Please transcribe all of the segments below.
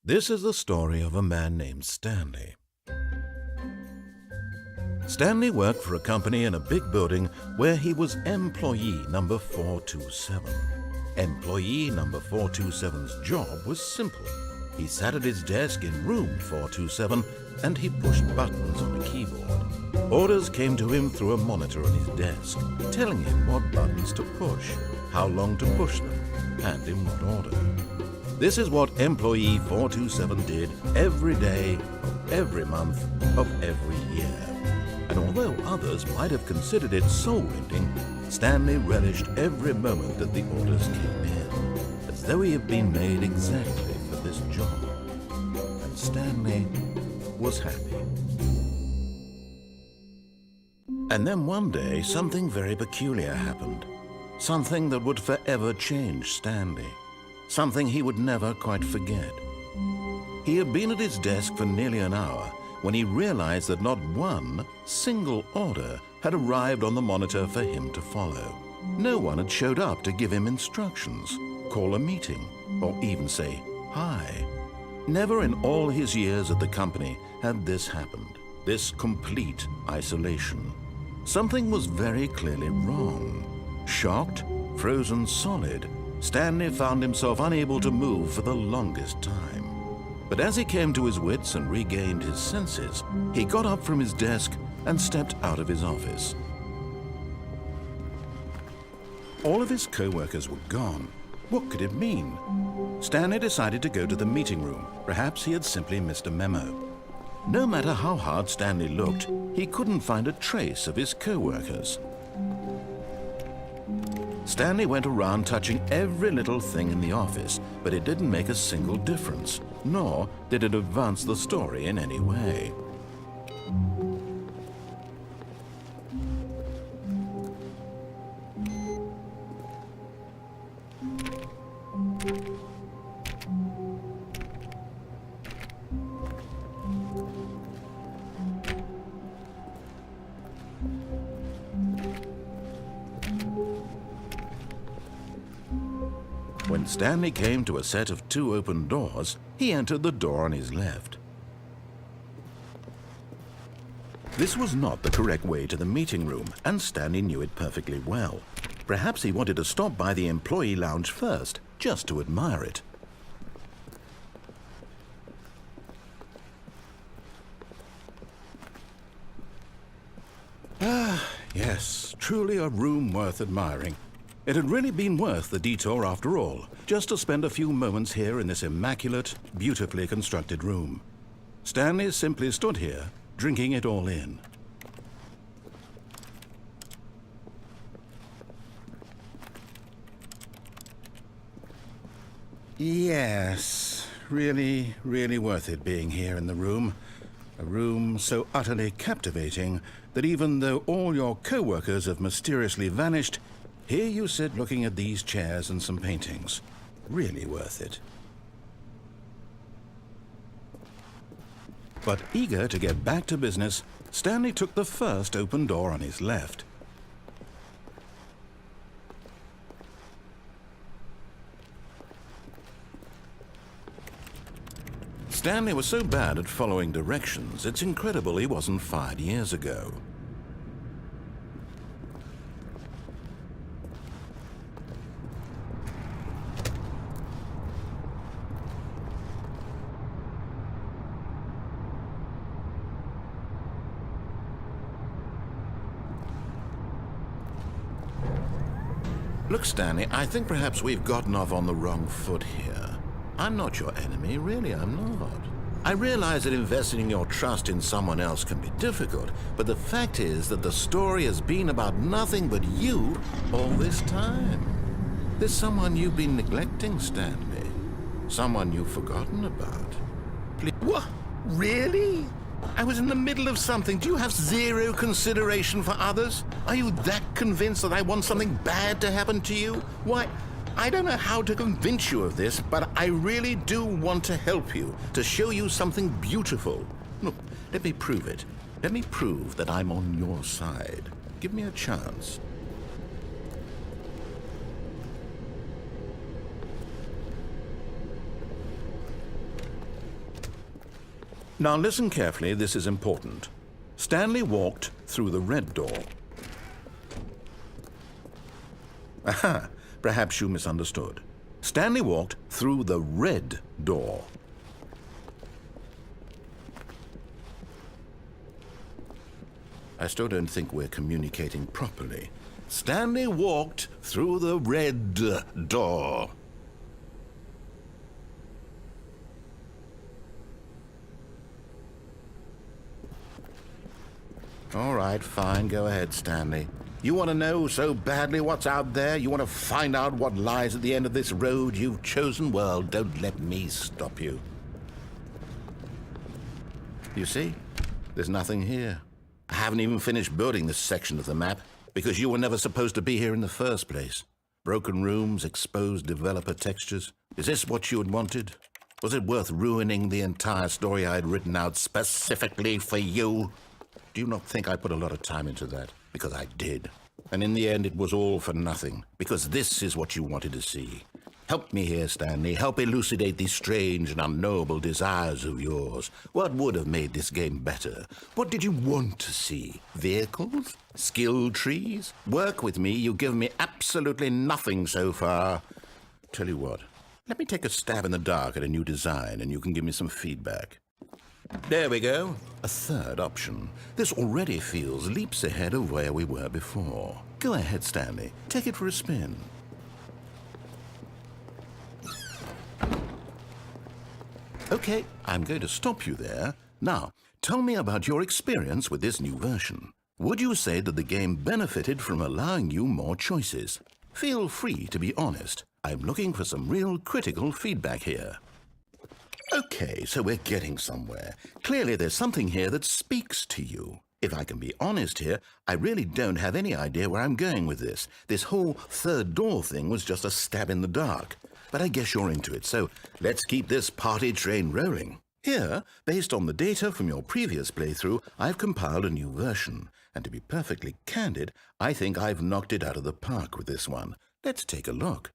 This is the story of a man named Stanley. Stanley worked for a company in a big building where he was employee number 427. Employee number 427's job was simple. He sat at his desk in room 427 and he pushed buttons on a keyboard. Orders came to him through a monitor on his desk, telling him what buttons to push, how long to push them, and in what order. This is what employee 427 did every day of every month of every year. And although others might have considered it soul-rending, Stanley relished every moment that the orders came in, as though he had been made exactly for this job. And Stanley was happy. And then one day, something very peculiar happened. Something that would forever change Stanley. Something he would never quite forget. He had been at his desk for nearly an hour when he realized that not one single order had arrived on the monitor for him to follow. No one had showed up to give him instructions, call a meeting, or even say hi. Never in all his years at the company had this happened, this complete isolation. Something was very clearly wrong. Shocked, frozen solid, Stanley found himself unable to move for the longest time. But as he came to his wits and regained his senses, he got up from his desk and stepped out of his office. All of his co-workers were gone. What could it mean? Stanley decided to go to the meeting room. Perhaps he had simply missed a memo. No matter how hard Stanley looked, he couldn't find a trace of his co-workers. Stanley went around touching every little thing in the office, but it didn't make a single difference, nor did it advance the story in any way. When Stanley came to a set of 2 open doors, he entered the door on his left. This was not the correct way to the meeting room, and Stanley knew it perfectly well. Perhaps he wanted to stop by the employee lounge first, just to admire it. Yes, truly a room worth admiring. It had really been worth the detour after all, just to spend a few moments here in this immaculate, beautifully constructed room. Stanley simply stood here, drinking it all in. Yes, really, really worth it being here in the room. A room so utterly captivating that even though all your co-workers have mysteriously vanished, here you sit looking at these chairs and some paintings. Really worth it. But eager to get back to business, Stanley took the first open door on his left. Stanley was so bad at following directions, it's incredible he wasn't fired years ago. Look, Stanley, I think perhaps we've gotten off on the wrong foot here. I'm not your enemy, really, I'm not. I realize that investing your trust in someone else can be difficult, but the fact is that the story has been about nothing but you all this time. There's someone you've been neglecting, Stanley. Someone you've forgotten about. Please. What? Really? I was in the middle of something. Do you have zero consideration for others? Are you that convinced that I want something bad to happen to you? Why, I don't know how to convince you of this, but I really do want to help you, to show you something beautiful. Look, let me prove it. Let me prove that I'm on your side. Give me a chance. Now listen carefully, this is important. Stanley walked through the red door. Aha, perhaps you misunderstood. Stanley walked through the red door. I still don't think we're communicating properly. Stanley walked through the red door. All right, fine, go ahead, Stanley. You want to know so badly what's out there? You want to find out what lies at the end of this road you've chosen? Well, don't let me stop you. You see? There's nothing here. I haven't even finished building this section of the map because you were never supposed to be here in the first place. Broken rooms, exposed developer textures. Is this what you had wanted? Was it worth ruining the entire story I had written out specifically for you? Do you not think I put a lot of time into that? Because I did. And in the end, it was all for nothing. Because this is what you wanted to see. Help me here, Stanley. Help elucidate these strange and unknowable desires of yours. What would have made this game better? What did you want to see? Vehicles? Skill trees? Work with me. You've given me absolutely nothing so far. Tell you what. Let me take a stab in the dark at a new design, and you can give me some feedback. There we go. A third option. This already feels leaps ahead of where we were before. Go ahead, Stanley. Take it for a spin. Okay, I'm going to stop you there. Now, tell me about your experience with this new version. Would you say that the game benefited from allowing you more choices? Feel free to be honest. I'm looking for some real critical feedback here. Okay, so we're getting somewhere. Clearly there's something here that speaks to you. If I can be honest here, I really don't have any idea where I'm going with this. This whole third door thing was just a stab in the dark. But I guess you're into it, so let's keep this party train rolling. Here, based on the data from your previous playthrough, I've compiled a new version. And to be perfectly candid, I think I've knocked it out of the park with this one. Let's take a look.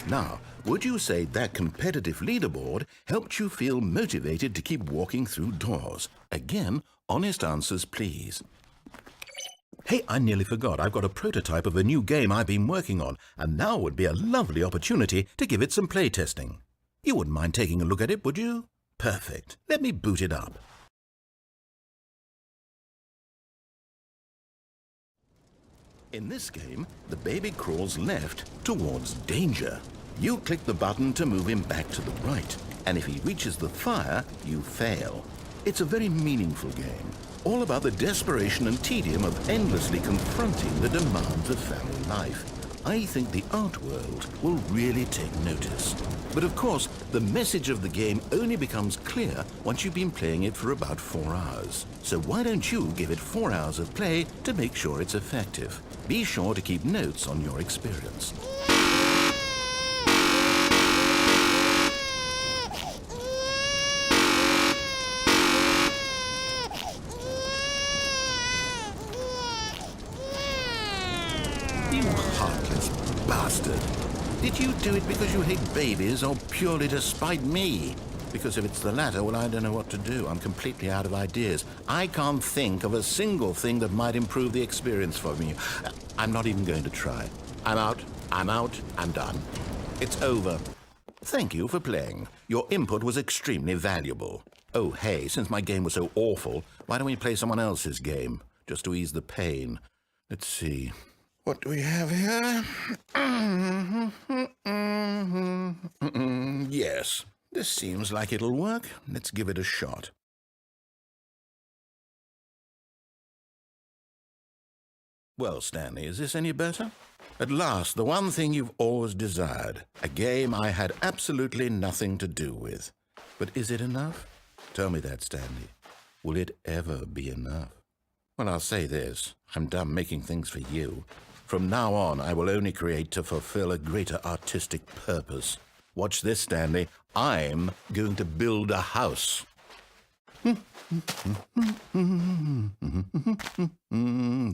Now, would you say that competitive leaderboard helped you feel motivated to keep walking through doors? Again, honest answers, please. Hey, I nearly forgot. I've got a prototype of a new game I've been working on, and now would be a lovely opportunity to give it some playtesting. You wouldn't mind taking a look at it, would you? Perfect. Let me boot it up. In this game, the baby crawls left towards danger. You click the button to move him back to the right, and if he reaches the fire, you fail. It's a very meaningful game, all about the desperation and tedium of endlessly confronting the demands of family life. I think the art world will really take notice. But of course, the message of the game only becomes clear once you've been playing it for about 4 hours. So why don't you give it 4 hours of play to make sure it's effective? Be sure to keep notes on your experience. You heartless bastard. Did you do it because you hate babies or purely to spite me? Because if it's the latter, well, I don't know what to do. I'm completely out of ideas. I can't think of a single thing that might improve the experience for me. I'm not even going to try. I'm out, I'm done. It's over. Thank you for playing. Your input was extremely valuable. Oh, hey, since my game was so awful, why don't we play someone else's game? Just to ease the pain. Let's see. What do we have here? Yes. This seems like it'll work. Let's give it a shot. Well, Stanley, is this any better? At last, the one thing you've always desired. A game I had absolutely nothing to do with. But is it enough? Tell me that, Stanley. Will it ever be enough? Well, I'll say this. I'm done making things for you. From now on, I will only create to fulfill a greater artistic purpose. Watch this, Stanley. I'm going to build a house.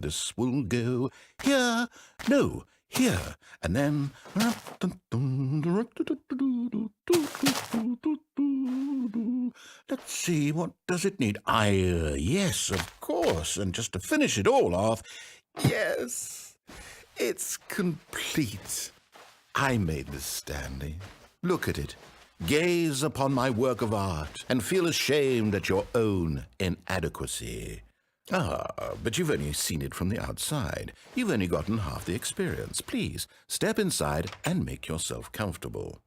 This will go here, no, here, and then... Let's see, what does it need? Yes, of course, and just to finish it all off, yes, it's complete. I made this, Stanley. Look at it. Gaze upon my work of art and feel ashamed at your own inadequacy. But you've only seen it from the outside. You've only gotten half the experience. Please, step inside and make yourself comfortable.